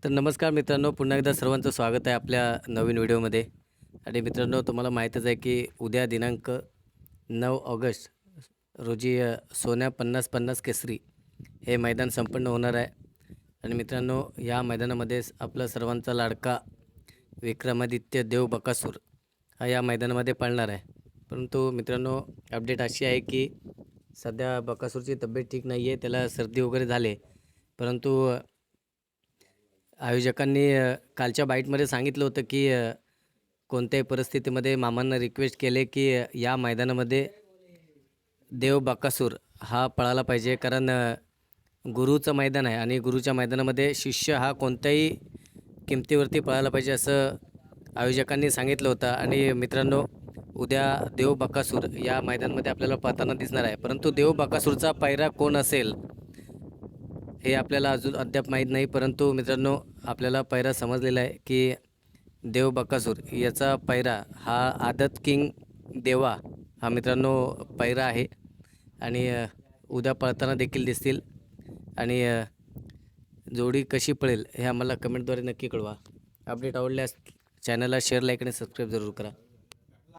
तर नमस्कार मित्रांनो, पुन्हा एकदा सर्वांचं स्वागत आहे आपल्या नवीन व्हिडिओमध्ये. आणि मित्रांनो, तुम्हाला माहीतच आहे की उद्या दिनांक 9 ऑगस्ट रोजी सोन्या 50-50 केसरी हे मैदान संपन्न होणार आहे. आणि मित्रांनो, या मैदानामध्ये आपला सर्वांचा लाडका विक्रमादित्य देव बकासूर हा या मैदानामध्ये पळणार आहे. परंतु मित्रांनो, अपडेट अशी आहे की सध्या बकासूरची तब्येत ठीक नाही आहे, त्याला सर्दी वगैरे झाले. परंतु आयोजकांनी कालच्या बाईटमध्ये सांगितलं होतं की कोणत्याही परिस्थितीमध्ये मामांना रिक्वेस्ट केले की या मैदानामध्ये देव बकासूर हा पळाला पाहिजे, कारण गुरुचं मैदान आहे आणि गुरुच्या मैदानामध्ये शिष्य हा कोणत्याही किमतीवरती पळायला पाहिजे असं आयोजकांनी सांगितलं होतं. आणि मित्रांनो, उद्या देव बकासूर या मैदानामध्ये आपल्याला पळताना दिसणार आहे. परंतु देव बकासूरचा पायरा कोण असेल हे आपल्याला अजून अद्याप माहीत नाही. परंतु मित्रांनो, आपल्याला पायरा समजलेला आहे की देव बकासूर याचा पायरा हा आदत किंग देवा हा मित्रांनो पायरा आहे. आणि उद्या पळताना देखील दिसतील. आणि जोडी कशी पळेल हे आम्हाला कमेंटद्वारे नक्की कळवा. अपडेट आवडल्यास चॅनलला शेअर, लाईक आणि सबस्क्राईब जरूर करा.